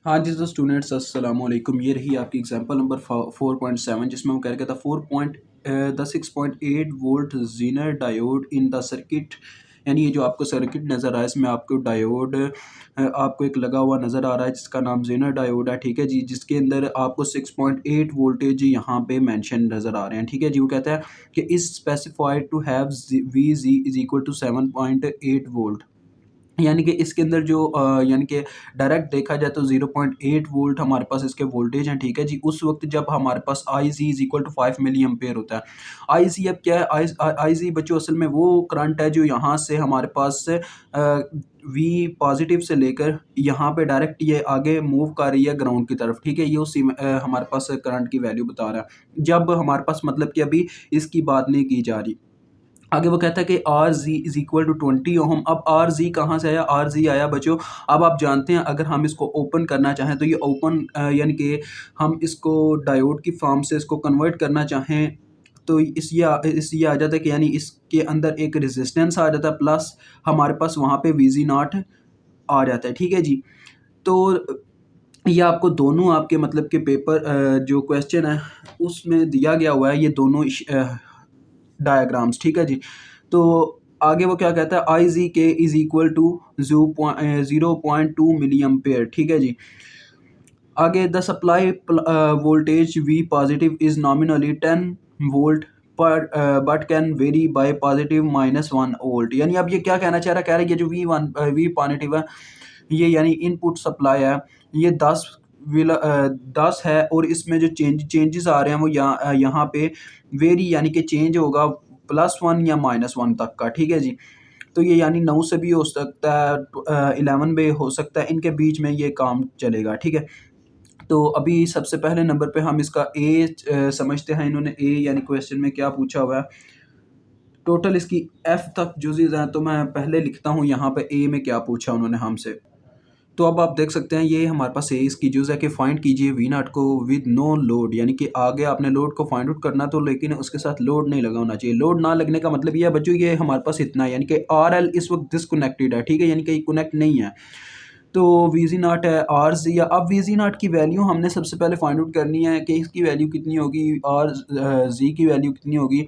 हाँ जी, तो स्टूडेंट्स अस्सलाम वालेकुम। ये रही आपकी एग्जांपल नंबर 4.7 जिसमें वो कह रहा था 6.8 volt zener diode in the circuit. यानी ये जो आपको सर्किट नज़र आ रहा है इसमें आपको डायोड आपको एक लगा हुआ नज़र आ रहा है जिसका नाम ज़ीनर डायोड है, ठीक है जी। जिसके अंदर आपको 6.8 वोल्टेज यहाँ पे मेंशन नज़र आ रहे हैं, ठीक है जी। वो कहता है कि is specified to have V G is equal to 7.8 volt. यानी कि इसके अंदर जो यानी कि डायरेक्ट देखा जाए तो 0.8 वोल्ट हमारे पास इसके वोल्टेज हैं, ठीक है जी। उस वक़्त जब हमारे पास IC is equal to 5 milli ampere होता है। IC अब क्या है? IC बच्चों असल में वो करंट है जो यहाँ से हमारे पास V पॉज़िटिव से लेकर यहाँ पे डायरेक्ट ये आगे मूव कर रही है ग्राउंड की तरफ, ठीक है। ये उसी में हमारे पास करंट की वैल्यू बता रहा है। जब हमारे पास मतलब कि अभी इसकी बात नहीं की जा रही। आगे वो कहता है कि R G is equal to 20 ohm. अब आर जी कहाँ से आया? आर जी आया बच्चों, अब आप जानते हैं अगर हम इसको ओपन करना चाहें तो ये ओपन यानी कि हम इसको डायोड की फॉर्म से इसको कन्वर्ट करना चाहें तो इस ये आ जाता है कि यानी इसके अंदर एक रेजिस्टेंस आ जाता है प्लस हमारे पास वहाँ पे वीजी नॉट आ जाता है, ठीक है जी। तो ये आपको दोनों आपके मतलब के पेपर जो क्वेश्चन है उसमें दिया गया हुआ है, ये दोनों डायग्राम्स, ठीक है जी। तो आगे वो क्या कहता है? आई जी के is equal to 0.2 milli ampere, ठीक है जी। आगे the supply voltage V positive is nominally 10 volt पर but can vary by positive -1 volt. यानी अब ये क्या कहना चाह रहा है? कह रहा है ये जो वी पॉजिटिव है ये यानी इनपुट सप्लाई है, ये 10 है और इसमें जो चेंजेस आ रहे हैं वो यहाँ पे वेरी यानी कि चेंज होगा +1 या -1 तक का, ठीक है जी। तो ये यानी 9 से भी हो सकता है 11 भी हो सकता है, इनके बीच में ये काम चलेगा, ठीक है। तो अभी सबसे पहले नंबर पे हम इसका समझते हैं। इन्होंने यानी क्वेश्चन में क्या पूछा हुआ है। टोटल इसकी एफ तक जुज़ीज़ हैं, तो मैं पहले लिखता हूँ यहाँ पे में क्या पूछा उन्होंने हमसे। तो अब आप देख सकते हैं ये हमारे पास इसकी यूज़ है कि फाइंड कीजिए वी नॉट को विद नो लोड। यानी कि आगे आपने लोड को फाइंड आउट करना तो लेकिन उसके साथ लोड नहीं लगा होना चाहिए। लोड ना लगने का मतलब ये है बच्चों, ये हमारे पास इतना है यानी कि RL इस वक्त डिसकनेक्टेड है, ठीक है, यानी कि कनेक्ट नहीं है। तो वीजी नॉट है आर जी। अब वीजी नॉट की वैल्यू हमने सबसे पहले फाइंड आउट करनी है कि इसकी वैल्यू कितनी होगी, आर जी की वैल्यू कितनी होगी।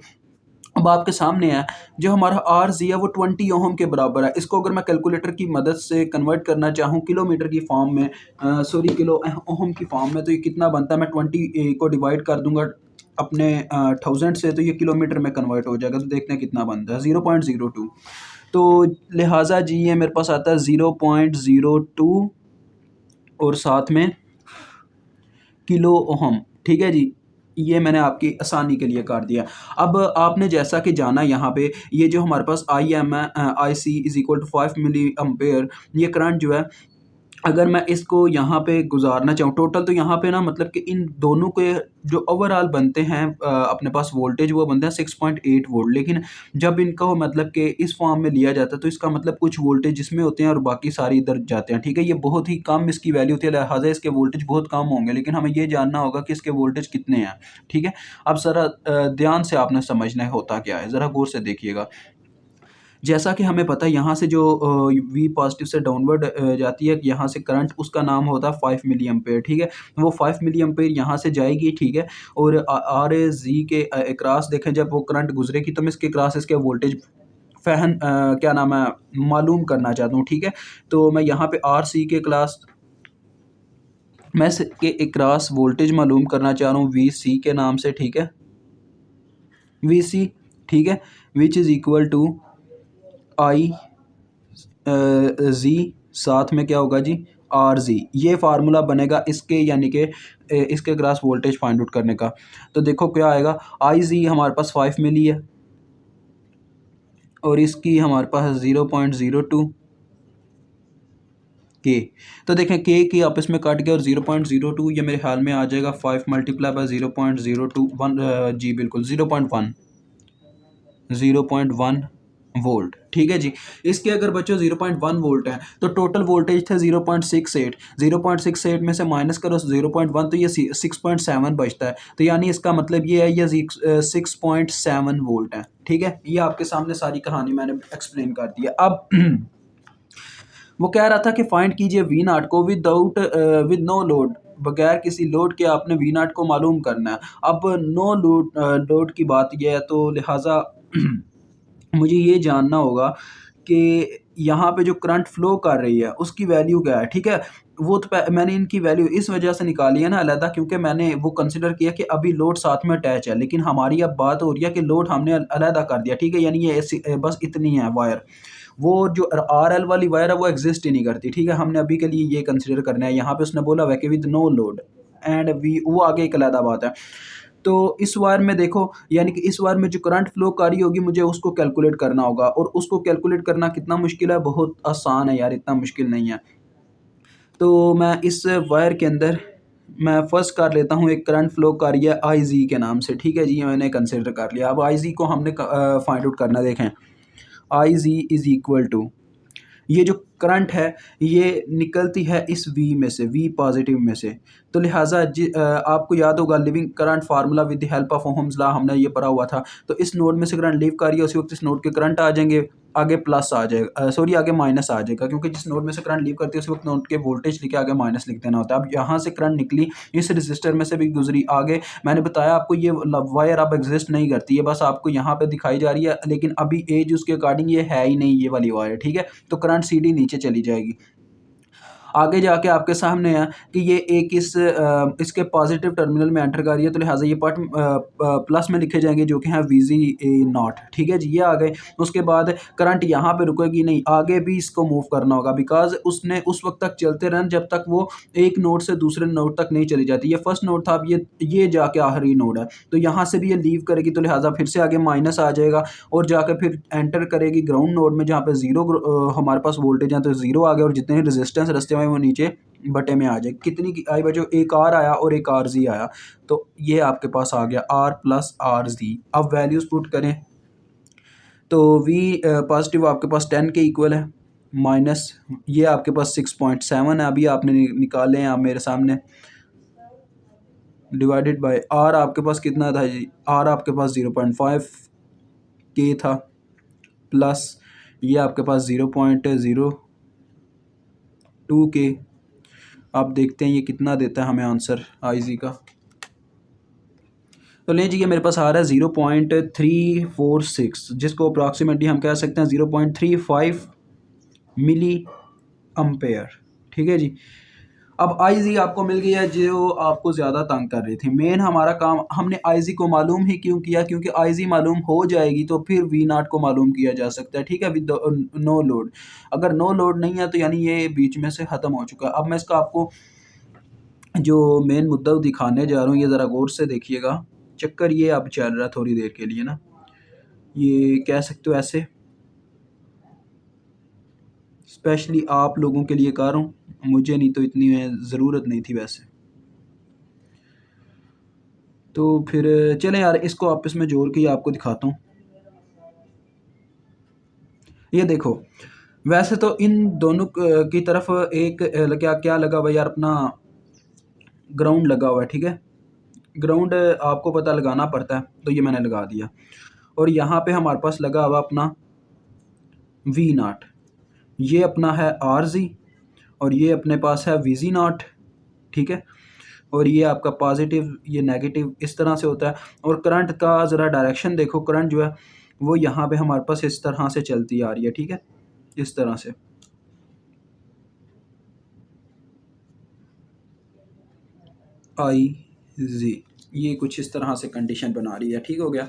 अब आपके सामने है जो हमारा आर जी है वो 20 ओहम के बराबर है। इसको अगर मैं कैलकुलेटर की मदद से कन्वर्ट करना चाहूँ किलोमीटर की फॉर्म में, सॉरी किलो ओहम की फॉर्म में, तो ये कितना बनता है? मैं 20 को डिवाइड कर दूंगा अपने 1000 से, तो ये किलोमीटर में कन्वर्ट हो जाएगा। तो देखते हैं कितना बनता है, 0.02। तो लिहाजा जी ये मेरे पास आता है 0.02 और साथ में किलो ओहम, ठीक है जी। ये मैंने आपकी आसानी के लिए कर दिया। अब आपने जैसा कि जाना यहाँ पे ये जो हमारे पास आई एम है, I C is equal to 5 milli ampere, ये करंट जो है अगर मैं इसको यहाँ पे गुज़ारना चाहूँ टोटल, तो यहाँ पे ना मतलब कि इन दोनों के जो ओवरऑल बनते हैं अपने पास वोल्टेज वो बनते हैं 6.8 वोल्ट। लेकिन जब इनका वो मतलब कि इस फॉर्म में लिया जाता है तो इसका मतलब कुछ वोल्टेज इसमें होते हैं और बाकी सारी इधर जाते हैं, ठीक है। ये बहुत ही कम इसकी वैल्यू होती है, लिहाजा इसके वोल्टेज बहुत कम होंगे, लेकिन हमें ये जानना होगा कि इसके वोल्टेज कितने हैं, ठीक है। अब ज़रा ध्यान से आपने समझना है होता क्या है, ज़रा गौर से देखिएगा। जैसा कि हमें पता है यहाँ से जो वी पॉजिटिव से डाउनवर्ड जाती है, यहाँ से करंट उसका नाम होता है 5 मिली एम्पेयर, ठीक है। वो 5 मिली एम्पेयर यहाँ से जाएगी, ठीक है। और आर ए जी के क्रॉस देखें जब वो करंट गुजरेगी तो मैं इसके क्रॉस इसके वोल्टेज क्या नाम है मालूम करना चाहता हूँ, ठीक है। तो मैं यहाँ पे आर सी के क्लास मैं इसके क्रॉस वोल्टेज मालूम करना चाह रहा हूँ वी सी के नाम से, ठीक है, वी सी, ठीक है, विच इज़ इक्वल टू आई जी, साथ में क्या होगा जी आर जी। ये फार्मूला बनेगा इसके यानी कि इसके ग्रास वोल्टेज फाइंड आउट करने का। तो देखो क्या आएगा, आई जी हमारे पास 5 मिली है और इसकी हमारे पास 0.02 के। तो देखें के की आपस में काट गया और 0.02 ये मेरे ख्याल में आ जाएगा 5 मल्टीप्लाई बाय 0.02 जी बिल्कुल 0.1 वोल्ट, ठीक है जी। इसके अगर बच्चों 0.1 वोल्ट है तो टोटल वोल्टेज थे 0.68। 0.68 में से माइनस करो 0.1 तो ये 6.7 बचता है। तो यानी इसका मतलब ये है ये 6.7 वोल्ट है, ठीक है। ये आपके सामने सारी कहानी मैंने एक्सप्लेन कर दी है। अब वो कह रहा था कि फाइंड कीजिए वी नाट को विद नो लोड, बगैर किसी लोड के आपने वी नाट को मालूम करना है। अब नो लोड की बात ये है, तो लिहाजा मुझे ये जानना होगा कि यहाँ पे जो करंट फ्लो कर रही है उसकी वैल्यू क्या है, ठीक है? वो तो मैंने इनकी वैल्यू इस वजह से निकाली है ना अलहदा, क्योंकि मैंने वो कंसिडर किया कि अभी लोड साथ में अटैच है, लेकिन हमारी अब बात हो रही है कि लोड हमने अलहदा कर दिया, ठीक है? यानी ये बस इतनी है वायर। वो जो आरएल वाली वायर है वो एग्जिस्ट ही नहीं करती, ठीक है? हमने अभी के लिए ये कंसिडर करना है। यहाँ पे उसने बोला हुआ है कि with no load and V, वो आगे एक अलहदा बात है। तो इस वायर में देखो, यानी कि इस वायर में जो करंट फ्लो कर रही होगी मुझे उसको कैलकुलेट करना होगा, और उसको कैलकुलेट करना कितना मुश्किल है? बहुत आसान है यार, इतना मुश्किल नहीं है। तो मैं इस वायर के अंदर मैं फर्स्ट कर लेता हूँ, एक करंट फ्लो कर रही है आई जी के नाम से, ठीक है जी? मैंने कंसिडर कर लिया। अब आई जी को हमने फाइंड आउट करना, देखें आई जी इज इक्वल टू, ये जो करंट है ये निकलती है इस V में से, V पॉजिटिव में से। तो लिहाजा आपको याद होगा living current formula with the help of Ohm's law, हमने ये पढ़ा हुआ था। तो इस नोड में से करंट लीव कर रही है, उसी वक्त इस नोड के करंट आ जाएंगे, आगे प्लस आ जाएगा, सॉरी आगे माइनस आ जाएगा, क्योंकि जिस नोड में से करंट लीव करती है उस वक्त नोड के वोल्टेज लिखे आगे माइनस लिख देना होता है। अब यहाँ से करंट निकली, इस रजिस्टर में से भी गुजरी, आगे मैंने बताया आपको ये वायर अब एग्जिस्ट नहीं करती है, बस आपको यहाँ पे दिखाई जा रही है, लेकिन अभी एज उसके अकॉर्डिंग ये है ही नहीं, ये वाली वायर, ठीक है? तो करंट सीधी नीचे चली जाएगी। आगे जाके आपके सामने है कि ये एक इसके पॉजिटिव टर्मिनल में एंटर कर रही है, तो लिहाजा ये पार्ट प्लस में लिखे जाएंगे जो कि हैं वीजी नॉट, ठीक है जी? ये आ गए। उसके बाद करंट यहाँ पे रुकेगी नहीं, आगे भी इसको मूव करना होगा, बिकॉज उसने उस वक्त तक चलते रहना जब तक वो एक नोड से दूसरे नोड तक नहीं चली जाती। ये फर्स्ट नोड था, अब ये जाके आखिरी नोड है, तो यहाँ से भी ये लीव करेगी, तो लिहाजा फिर से आगे माइनस आ जाएगा, और जाकर फिर एंटर करेगी ग्राउंड नोड में, जहाँ पे जीरो हमारे पास वोल्टेज है, तो जीरो आ गया, और जितने रेजिस्टेंस रस्ते में वो नीचे बटे में आ जाए। कितनी की आई बचो? एक आर आया और एक आर जी आया, तो ये आपके पास आ गया आर प्लस आर जी। अब वैल्यूज पुट करें तो वी पॉजिटिव आपके पास 10 के इक्वल है, माइनस ये आपके पास 6.7 है, अभी आपने निकाले हैं आप मेरे सामने, डिवाइडेड बाय आर आपके पास कितना था जी? आर आपके पास 0.5 के था, प्लस ये आपके पास 0.02 के। आप देखते हैं ये कितना देता है हमें आंसर आई जी का। तो लें जी, ये मेरे पास आ रहा है 0.346, जिसको अप्रॉक्सीमेटली हम कह सकते हैं 0.35 मिली अम्पेयर, ठीक है जी? अब आई जी आपको मिल गई है जो आपको ज़्यादा तंग कर रही थी। मेन हमारा काम, हमने आई जी को मालूम ही क्यों किया? क्योंकि आई जी मालूम हो जाएगी तो फिर वी नाट को मालूम किया जा सकता है, ठीक है? With no load. अगर नो लोड नहीं है तो यानी ये बीच में से ख़त्म हो चुका है। अब मैं इसका आपको जो मेन मुद्दा दिखाने जा रहा हूँ, ये ज़रा गौर से देखिएगा। चक्कर ये अब चल रहा है थोड़ी देर के लिए ना, ये कह सकते हो ऐसे, स्पेशली आप लोगों के लिए कर रहा हूँ, मुझे नहीं, तो इतनी ज़रूरत नहीं थी वैसे। तो फिर चलें यार, इसको आपस में जोड़ के ही आपको दिखाता हूँ। ये देखो, वैसे तो इन दोनों की तरफ एक क्या क्या लगा हुआ यार, अपना ग्राउंड लगा हुआ है, ठीक है? ग्राउंड आपको पता लगाना पड़ता है, तो ये मैंने लगा दिया। और यहाँ पे हमारे पास लगा हुआ अपना वी नाट, ये अपना है आर जी, और ये अपने पास है वी जी नाट, ठीक है? और ये आपका पॉजिटिव, ये नेगेटिव, इस तरह से होता है। और करंट का ज़रा डायरेक्शन देखो, करंट जो है वो यहाँ पे हमारे पास इस तरह से चलती आ रही है, ठीक है? इस तरह से। आई जी, ये कुछ इस तरह से कंडीशन बना रही है, ठीक हो गया?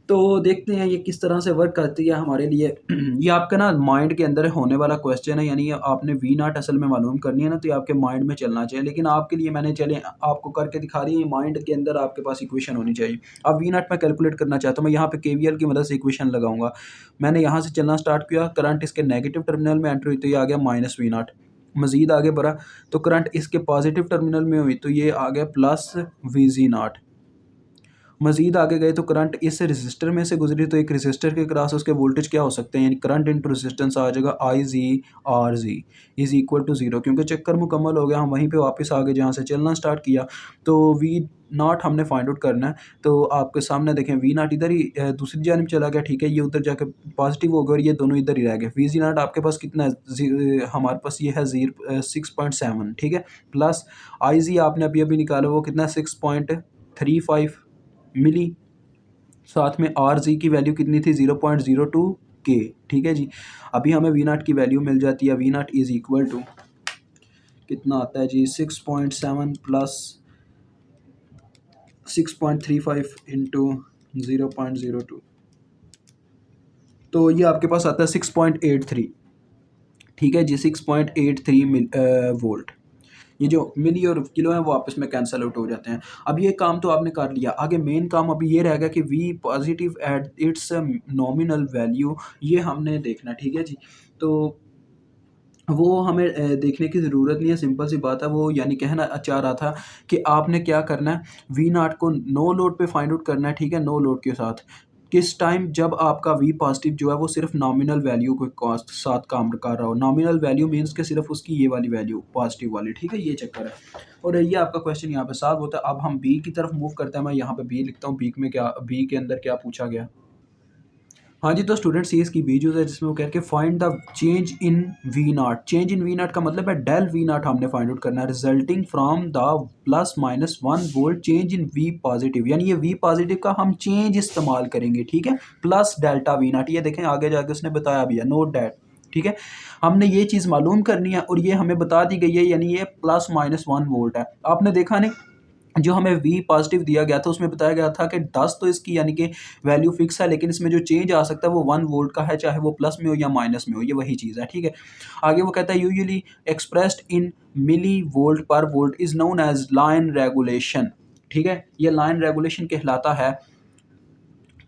तो देखते हैं ये किस तरह से वर्क करती है हमारे लिए। ये आपका ना माइंड के अंदर होने वाला क्वेश्चन है, यानी आपने वी नाट असल में मालूम करनी है ना, तो ये आपके माइंड में चलना चाहिए। लेकिन आपके लिए मैंने चले आपको करके दिखा रही है, माइंड के अंदर आपके पास इक्वेशन होनी चाहिए। अब वी नाट मैं कैलकुलेट करना चाहता हूँ, मैं यहाँ पे केवीएल की मदद से इक्वेशन लगाऊंगा। मैंने यहाँ से चलना स्टार्ट किया, करंट इसके नेगेटिव टर्मिनल में एंटर हुई, तो ये आ गया माइनस वी नाट। मज़ीद आगे बढ़ा तो करंट इसके पॉजिटिव टर्मिनल में हुई, तो ये आ गया प्लस वी जी नाट। मज़ीद आगे गए तो करंट इस रेजिस्टर में से गुजरी तो एक रेजिस्टर के क्रॉस उसके वोल्टेज क्या हो सकते हैं, यानी करंट इंटू रेजिस्टेंस आ जाएगा I G R G is equal to zero. क्योंकि चक्कर मुकम्मल हो गया, हम वहीं पे वापस आ गए जहाँ से चलना स्टार्ट किया। तो वी नॉट हमने फाइंड आउट करना है। तो आपके सामने देखें वी नॉट इधर ही दूसरी जानब चला गया, ठीक है, ये उधर जाके पॉजिटिव हो गया और ये दोनों इधर ही रह गए। वी जी नॉट आपके पास कितना है, हमारे पास ये है 6.7, ठीक है, प्लस आई जी आपने अभी अभी निकाला वो कितना है 6.35 मिली, साथ में आर जी की वैल्यू कितनी थी 0.02 के, ठीक है जी। अभी हमें वी नाट की वैल्यू मिल जाती है, V naught is equal to कितना आता है जी 6.7 प्लस 6.35 इंटू 0.02, तो ये आपके पास आता है 6.83, ठीक है जी, 6.83 वोल्ट। ये जो मिली और किलो हैं वो आपस में कैंसिल आउट हो जाते हैं। अब ये काम तो आपने कर लिया, आगे मेन काम अभी ये रहेगा कि V positive at its nominal value, ये हमने देखना, ठीक है जी। तो वो हमें देखने की ज़रूरत नहीं है, सिंपल सी बात है। वो यानी कहना चाह रहा था कि आपने क्या करना है, वी नाट को नो लोड पे फाइंड आउट करना है, ठीक है, नो लोड के साथ। किस टाइम, जब आपका वी पॉजिटिव जो है वो सिर्फ नॉमिनल वैल्यू के कॉस्ट साथ काम कर रहा हो। नॉमिनल वैल्यू मीन्स के सिर्फ उसकी ये वाली वैल्यू पॉजिटिव वाली, ठीक है, ये चक्कर है। और ये आपका क्वेश्चन यहाँ पे सॉल्व होता है। अब हम बी की तरफ मूव करते हैं। मैं यहाँ पे बी लिखता हूँ, बी में क्या, बी के अंदर क्या पूछा गया। हाँ जी, तो स्टूडेंट सी इसकी बी जो है जिसमें वो कह के find the change in V naught. Change in V naught का मतलब है डेल वी नाट हमने फाइंड आउट करना है, resulting from the +-1 volt change in V positive, यानी ये वी पॉजिटिव का हम चेंज इस्तेमाल करेंगे, ठीक है, प्लस डेल्टा वी नाट। ये देखें आगे जाके उसने बताया भी है, नोट डैट, ठीक है। हमने ये चीज़ मालूम करनी है और ये हमें बता दी गई है, यानी ये +-1 वोल्ट है। आपने देखा नहीं, जो हमें वी पॉजिटिव दिया गया था उसमें बताया गया था कि 10 तो इसकी यानी कि वैल्यू फिक्स है, लेकिन इसमें जो चेंज आ सकता है वो 1 वोल्ट का है, चाहे वो प्लस में हो या माइनस में हो, ये वही चीज़ है, ठीक है। आगे वो कहता है usually expressed in milli volt per volt is known as line regulation, ठीक है, ये लाइन रेगुलेशन कहलाता है।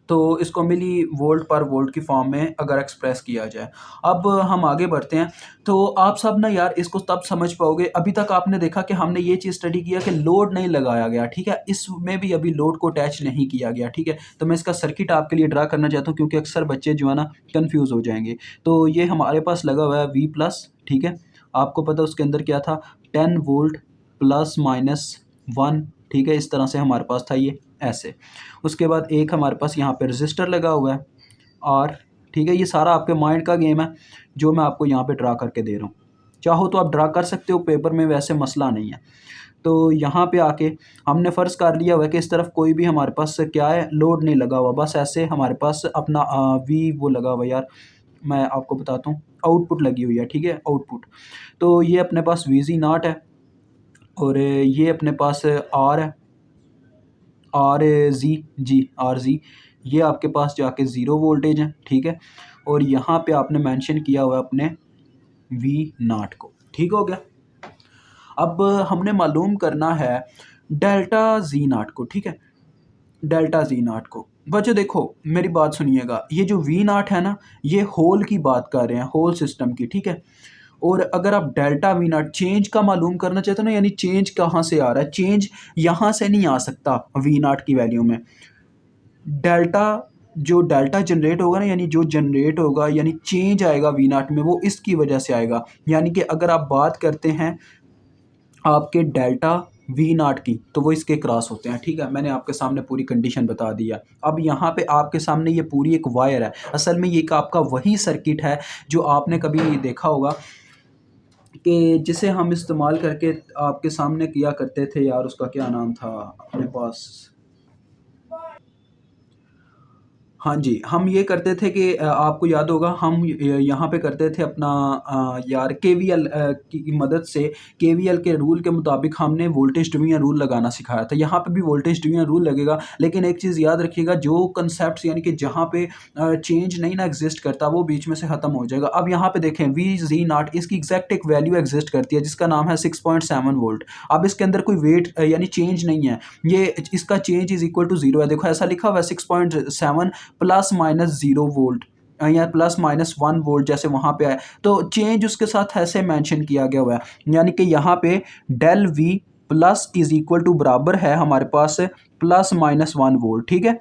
तो इसको मिली वोल्ट पर वोल्ट की फॉर्म में अगर एक्सप्रेस किया जाए। अब हम आगे बढ़ते हैं। तो आप सब ना यार इसको तब समझ पाओगे, अभी तक आपने देखा कि हमने ये चीज़ स्टडी किया कि लोड नहीं लगाया गया, ठीक है, इसमें भी अभी लोड को अटैच नहीं किया गया, ठीक है। तो मैं इसका सर्किट आपके लिए ड्रा करना चाहता हूँ क्योंकि अक्सर बच्चे जो है ना कन्फ्यूज़ हो जाएंगे। तो ये हमारे पास लगा हुआ है वी प्लस, ठीक है, आपको पता उसके अंदर क्या था 10 वोल्ट +-1, ठीक है, इस तरह से हमारे पास था ये ऐसे। उसके बाद एक हमारे पास यहाँ पे रजिस्टर लगा हुआ है और, ठीक है, ये सारा आपके माइंड का गेम है जो मैं आपको यहाँ पे ड्रा करके दे रहा हूँ। चाहो तो आप ड्रा कर सकते हो पेपर में, वैसे मसला नहीं है। तो यहाँ पे आके हमने फ़र्ज़ कर लिया हुआ है कि इस तरफ कोई भी हमारे पास क्या है, लोड नहीं लगा हुआ, बस ऐसे हमारे पास अपना वी वो लगा हुआ है यार, मैं आपको बताता हूँ, आउटपुट लगी हुई है, ठीक है, आउटपुट। तो ये अपने पास वी जी नॉट है और ये अपने पास आर है, आर जी जी आर जी, ये आपके पास जाके ज़ीरो वोल्टेज है, ठीक है, और यहाँ पे आपने मेंशन किया हुआ है अपने वी नाट को, ठीक हो गया। अब हमने मालूम करना है डेल्टा जी नाट को, ठीक है, डेल्टा जी नाट को। बच्चों देखो मेरी बात सुनिएगा, ये जो वी नाट है ना, ये होल की बात कर रहे हैं, होल सिस्टम की, ठीक है। और अगर आप डेल्टा वी नाट चेंज का मालूम करना चाहते हो ना, यानी चेंज कहाँ से आ रहा है, चेंज यहाँ से नहीं आ सकता वी नाट की वैल्यू में। डेल्टा, जो डेल्टा जनरेट होगा ना, यानी जो जनरेट होगा यानी चेंज आएगा वी नाट में, वो इसकी वजह से आएगा। यानी कि अगर आप बात करते हैं आपके डेल्टा वी नाट की, तो वो इसके क्रॉस होते हैं, ठीक है। मैंने आपके सामने पूरी कंडीशन बता दिया। अब यहाँ पे आपके सामने ये पूरी एक वायर है, असल में ये एक आपका वही सर्किट है जो आपने कभी देखा होगा कि जिसे हम इस्तेमाल करके आपके सामने किया करते थे यार, उसका क्या नाम था अपने पास, हाँ जी, हम ये करते थे कि आपको याद होगा हम यहाँ पे करते थे अपना यार केवीएल की मदद से, केवीएल के रूल के मुताबिक हमने वोल्टेज डिवीजन रूल लगाना सिखाया था। यहाँ पे भी वोल्टेज डिवीजन रूल लगेगा, लेकिन एक चीज़ याद रखिएगा, जो कंसेप्ट यानी कि जहाँ पे चेंज नहीं ना एग्जिस्ट करता वो बीच में से ख़त्म हो जाएगा। अब यहाँ पे देखें वी जी नॉट, इसकी एग्जैक्ट एक वैल्यू एग्जिस्ट करती है जिसका नाम है 6.7 वोल्ट। अब इसके अंदर कोई वेट यानी चेंज नहीं है, ये इसका change is equal to zero है। देखो ऐसा लिखा हुआ है 6.7 +-0 वोल्ट या +-1 वोल्ट जैसे वहाँ पे है, तो चेंज उसके साथ ऐसे मेंशन किया गया हुआ है, यानी कि यहाँ पे del V plus is equal to बराबर है हमारे पास ±1 वोल्ट, ठीक है।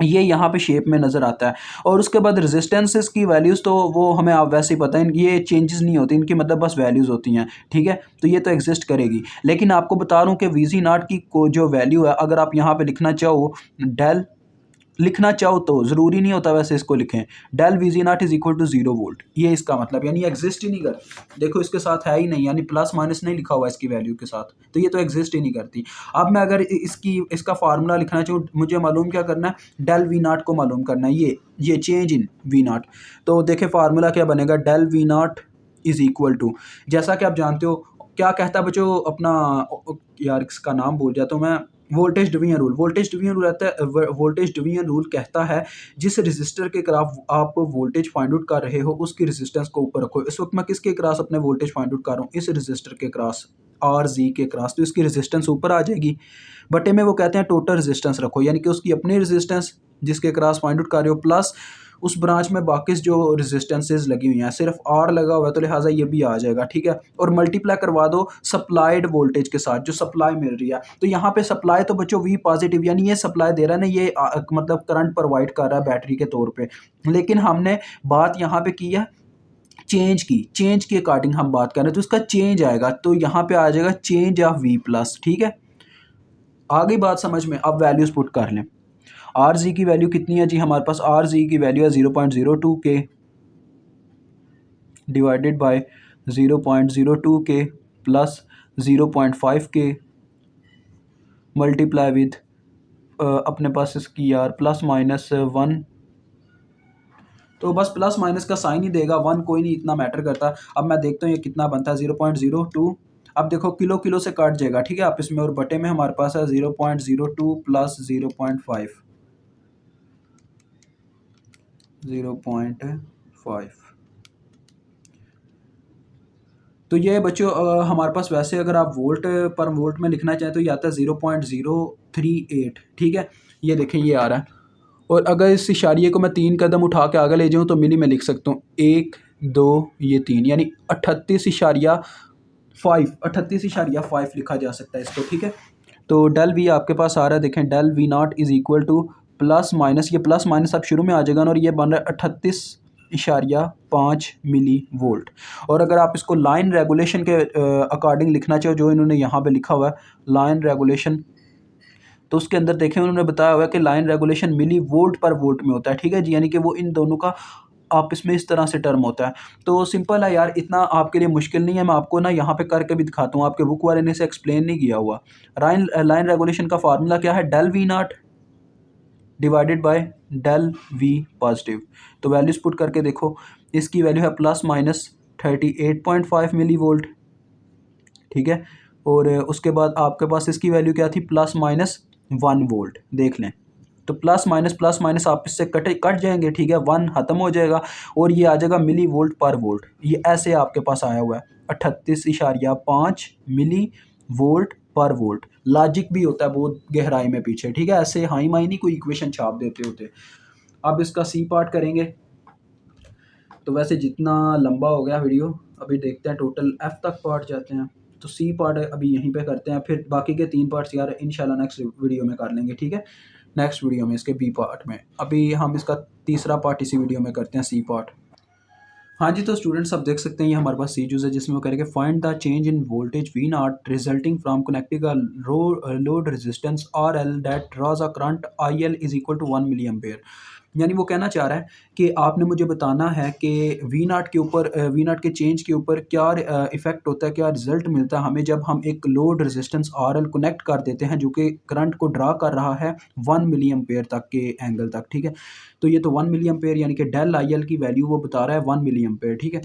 ये यहाँ पे शेप में नज़र आता है। और उसके बाद रेजिस्टेंसेस की वैल्यूज़ तो वो हमें आप वैसे ही पता है, ये चेंजेस नहीं होती, इनकी मतलब बस वैल्यूज़ होती हैं, ठीक है। तो ये तो एग्जिस्ट करेगी, लेकिन आपको बता रहा हूँ कि वी ज़ी नॉट की को जो वैल्यू है, अगर आप यहाँ पे लिखना चाहो डेल, लिखना चाहो तो ज़रूरी नहीं होता वैसे इसको लिखें, del V G naught is equal to 0 volt, ये इसका मतलब, यानी एग्जिस्ट ही नहीं करती। देखो इसके साथ है ही नहीं, यानी प्लस माइनस नहीं लिखा हुआ इसकी वैल्यू के साथ, तो ये तो एग्जिस्ट ही नहीं करती। अब मैं अगर इसका फार्मूला लिखना चाहूँ, मुझे मालूम क्या करना है, डेल वी नॉट को मालूम करना है, ये चेंज इन वी नॉट। तो देखे फार्मूला क्या बनेगा, del V naught is equal to, जैसा कि आप जानते हो क्या कहता है बच्चों अपना, यार इसका नाम भूल जाता हूँ मैं, voltage division rule. Voltage division rule रहता है, वोल्टेज डिवीजन रूल कहता है जिस रेजिस्टर के क्रॉस आप वोल्टेज फाइंड आउट कर रहे हो उसकी रेजिस्टेंस को ऊपर रखो। इस वक्त मैं किसके क्रॉस अपने वोल्टेज फाइंड आउट कर रहा हूँ, इस रेजिस्टर के क्रॉस, आर जी के क्रॉस, तो इसकी रेजिस्टेंस ऊपर आ जाएगी। बटे में वो कहते हैं टोटल रेजिस्टेंस रखो, यानी कि उसकी अपनी रेजिस्टेंस जिसके क्रॉस फाइंड आउट कर रहे हो, प्लस उस ब्रांच में बाकी जो रेजिस्टेंसेज लगी हुई हैं, सिर्फ आर लगा हुआ है तो लिहाजा ये भी आ जाएगा, ठीक है। और मल्टीप्लाई करवा दो सप्लाइड वोल्टेज के साथ, जो सप्लाई मिल रही है। तो यहाँ पे सप्लाई तो बच्चों वी पॉजिटिव, यानी ये सप्लाई दे रहा है ना, ये मतलब करंट प्रोवाइड कर रहा है बैटरी के तौर पे। लेकिन हमने बात यहाँ पे की है चेंज की अकॉर्डिंग हम बात कर रहे हैं, तो इसका चेंज आएगा, तो यहाँ पे आ जाएगा चेंज ऑफ वी प्लस, ठीक है। आ गई बात समझ में, अब वैल्यूज पुट कर लें। आर जी की वैल्यू कितनी है जी, हमारे पास आर जी की वैल्यू है 0.02 के डिवाइडेड बाय 0.02 के प्लस 0.5 के मल्टीप्लाई विद अपने पास इसकी यार ±1। तो बस प्लस माइनस का साइन ही देगा, 1 कोई नहीं इतना मैटर करता। अब मैं देखता हूँ ये कितना बनता है, 0.02। अब देखो किलो किलो से काट जाएगा, ठीक है, आप इसमें, और बटे में हमारे पास है 0.02 प्लस 0.5, 0.5। तो ये बच्चों हमारे पास वैसे अगर आप वोल्ट पर वोल्ट में लिखना चाहें तो ये आता है 0.038, ठीक है। ये देखें ये आ रहा है। और अगर इस इशारिये को मैं 3 कदम उठा के आगे ले जाऊँ तो मिली में लिख सकता हूँ 1 2 ये 3, यानी 38.5 लिखा जा सकता है इसको, ठीक है। तो डेल वी आपके पास आ रहा है, देखें del V naught is equal to plus minus, ये प्लस माइनस अब शुरू में आ जाएगा ना, और ये बन रहा है 38.5 मिली वोल्ट। और अगर आप इसको लाइन रेगुलेशन के अकॉर्डिंग लिखना चाहो, जो इन्होंने यहाँ पे लिखा हुआ है लाइन रेगुलेशन, तो उसके अंदर देखें उन्होंने बताया हुआ है कि लाइन रेगुलेशन मिली वोल्ट पर वोल्ट में होता है, ठीक है जी, यानी कि वो इन दोनों का आपस में इस तरह से टर्म होता है। तो सिंपल है यार, इतना आपके लिए मुश्किल नहीं है, मैं आपको ना यहाँ पे करके भी दिखाता हूँ, आपके बुक वाले ने इसे एक्सप्लेन नहीं किया हुआ। लाइन रेगुलेशन का फार्मूला क्या है, del V naught divided by del V positive. तो वैल्यूज पुट करके देखो, इसकी वैल्यू है ±38.5 मिली वोल्ट, ठीक है। और उसके बाद आपके पास इसकी वैल्यू क्या थी, ±1 वोल्ट, देख लें। तो प्लस माइनस आप इससे कट जाएंगे, ठीक है, 1 ख़त्म हो जाएगा और ये आ जाएगा मिली वोल्ट पर वोल्ट। ये ऐसे आपके पास आया हुआ है 38.5 मिली वोल्ट पर वोल्ट। लॉजिक भी होता है बहुत गहराई में पीछे, ठीक है, ऐसे हाई माई नहीं कोई इक्वेशन छाप देते होते। अब इसका सी पार्ट करेंगे। तो वैसे जितना लंबा हो गया वीडियो, अभी देखते हैं टोटल एफ तक पार्ट जाते हैं। तो सी पार्ट अभी यहीं पे करते हैं, फिर बाकी के 3 पार्ट्स यार इंशाल्लाह नेक्स्ट वीडियो में कर लेंगे, ठीक है, नेक्स्ट वीडियो में इसके बी पार्ट में। अभी हम इसका तीसरा पार्ट इसी वीडियो में करते हैं, सी पार्ट। हाँ जी, तो स्टूडेंट्स आप देख सकते हैं ये हमारे पास सी यूज है, जिसमें वो करेंगे find the change in voltage V naught resulting from connecting a load resistance R L that draws a current I L is equal to 1 milli ampere. यानी वो कहना चाह रहा है कि आपने मुझे बताना है कि वी नॉट के ऊपर वी नॉट के चेंज के ऊपर क्या इफेक्ट होता है, क्या रिजल्ट मिलता है हमें जब हम एक load resistance R L connect कर देते हैं जो कि करंट को ड्रा कर रहा है 1 मिली एम्पेयर तक के एंगल तक, ठीक है। तो ये तो 1 मिली एम्पेयर, यानी कि डेल आई एल की वैल्यू वो बता रहा है 1 मिली एम्पेयर, ठीक है।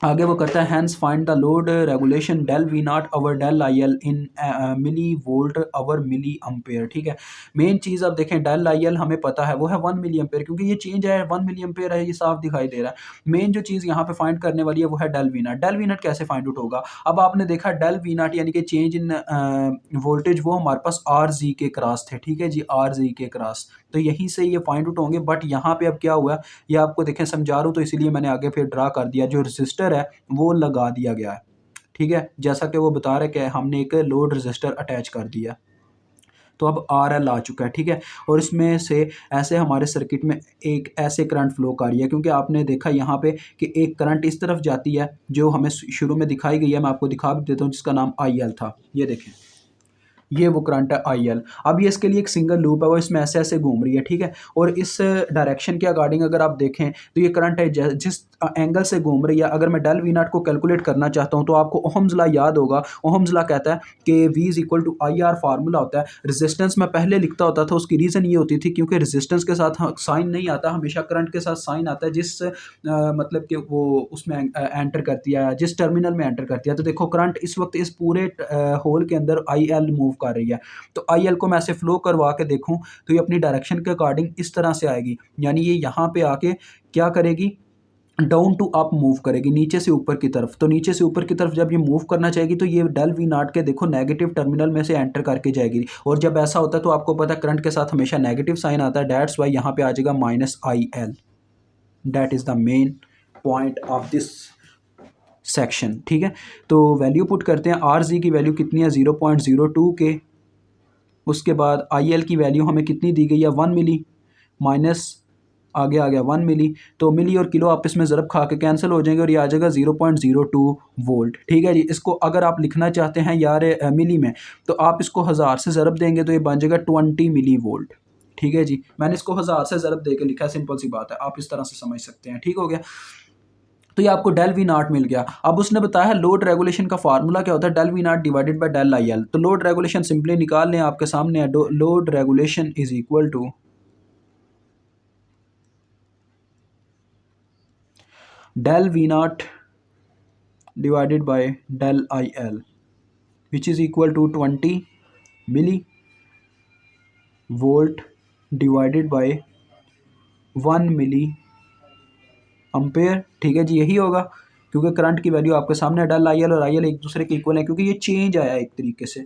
आगे वो करता है hence find the load regulation del V naught over del I L in milli volt over milli ampere, ठीक है। मेन चीज़ आप देखें डेल आई एल हमें पता है वो है 1 मिली एम्पेयर, क्योंकि ये चेंज है 1 मिली एम्पेयर है, ये साफ दिखाई दे रहा है। मेन जो चीज़ यहाँ पे फाइंड करने वाली है वो है del V naught. Del V naught कैसे फाइंड आउट होगा, अब आपने देखा डेल वी नॉट यानी कि चेंज इन वोल्टेज वो हमारे पास आर जी के क्रॉस थे, ठीक है जी, आर जी के क्रॉस, तो यहीं से ये फाइंड आउट होंगे। बट यहाँ पे अब क्या हुआ, ये आपको देखें समझा रहा हूँ तो इसीलिए मैंने आगे फिर ड्रा कर दिया, जो रजिस्टर है वो लगा दिया गया है, ठीक है, जैसा कि वो बता रहे कि हमने एक लोड रजिस्टर अटैच कर दिया। तो अब आर एल आ चुका है, ठीक है। और इसमें से ऐसे हमारे सर्किट में एक ऐसे करंट फ्लो कर रही है, क्योंकि आपने देखा यहाँ पे कि एक करंट इस तरफ जाती है जो हमें शुरू में दिखाई गई है, मैं आपको दिखा भी देता हूँ, जिसका नाम आई एल था। ये देखें, ये वो करंट है आई एल। अब ये इसके लिए एक सिंगल लूप है, वो इसमें ऐसे ऐसे घूम रही है, ठीक है। और इस डायरेक्शन के अकॉर्डिंग अगर आप देखें तो ये करंट है जिस एंगल से घूम रही है, अगर मैं डेल वी नॉट को कैलकुलेट करना चाहता हूँ तो आपको ओहम्स लॉ याद होगा। ओहम्स लॉ कहता है कि V is equal to I R, formula होता है। रेजिस्टेंस में पहले लिखता होता था, उसकी रीज़न ये होती थी क्योंकि रेजिस्टेंस के साथ साइन नहीं आता, हमेशा करंट के साथ साइन आता है, जिस मतलब कि वो उसमें एंटर करती है, जिस टर्मिनल में एंटर करती है। तो देखो करंट इस वक्त इस पूरे होल के अंदर आई एल मूव कर रही है। तो आई एल को मैं ऐसे फ्लो करवा के देखूं तो ये अपनी डायरेक्शन के अकॉर्डिंग इस तरह से आएगी, यानी ये यहाँ पे आके क्या करेगी, डाउन टू अप मूव करेगी, नीचे से ऊपर की तरफ। तो नीचे से ऊपर की तरफ जब ये मूव करना चाहेगी तो ये डेल वी नॉट के देखो नेगेटिव टर्मिनल में से एंटर करके जाएगी। और जब ऐसा होता है तो आपको पता है करंट के साथ हमेशा नेगेटिव साइन आता है, दैट्स वाई यहाँ पे आ जाएगा minus I L. That is the main point of this section, ठीक है। तो वैल्यू पुट करते हैं, आर जी की वैल्यू कितनी है 0.02 के, उसके बाद आई एल की वैल्यू हमें कितनी दी गई है 1 मिली, माइनस आगे आ गया 1 मिली। तो मिली और किलो आपस में ज़रब खा के कैंसिल हो जाएंगे और ये आ जाएगा 0.02 वोल्ट, ठीक है जी। इसको अगर आप लिखना चाहते हैं यार मिली में, तो आप इसको 1000 से ज़रब देंगे तो ये बन जाएगा 20 मिली वोल्ट, ठीक है जी। मैंने इसको 1000 से ज़रब दे के लिखा है, सिंपल सी बात है, आप इस तरह से समझ सकते हैं, ठीक हो गया। तो ये आपको डेल वी नॉट मिल गया। अब उसने बताया है लोड रेगुलेशन का फार्मूला क्या होता है, del V naught divided by del I L. तो लोड रेगुलेशन सिंपली निकाल लें, आपके सामने है। Load regulation is equal to del V naught divided by del I L, which is equal to 20 milli volt divided by 1 milli ampere, ठीक है जी। यही होगा क्योंकि करंट की वैल्यू आपके सामने डेल आई एल और आई एल एक दूसरे के इक्वल है, क्योंकि ये चेंज आया एक तरीके से।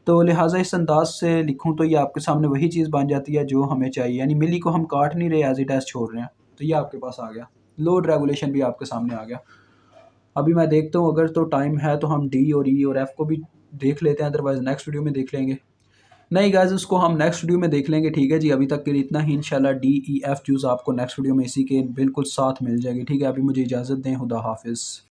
तो लिहाजा इस अंदाज से लिखूं तो ये आपके सामने वही चीज़ बन जाती है जो हमें चाहिए, यानी मिली को हम काट नहीं रहे, एज इट एज छोड़ रहे हैं। तो ये आपके पास आ गया, लोड रेगुलेशन भी आपके सामने आ गया। अभी मैं देखता हूँ अगर तो टाइम है तो हम डी और ई और एफ को भी देख लेते हैं, अदरवाइज नेक्स्ट वीडियो में देख लेंगे। नहीं गाइस, उसको हम नेक्स्ट वीडियो में देख लेंगे, ठीक है जी। अभी तक के लिए इतना ही, इंशाल्लाह डी ई एफ जूस आपको नेक्स्ट वीडियो में इसी के बिल्कुल साथ मिल जाएगी, ठीक है। अभी मुझे इजाज़त दें, खुदा हाफिज़।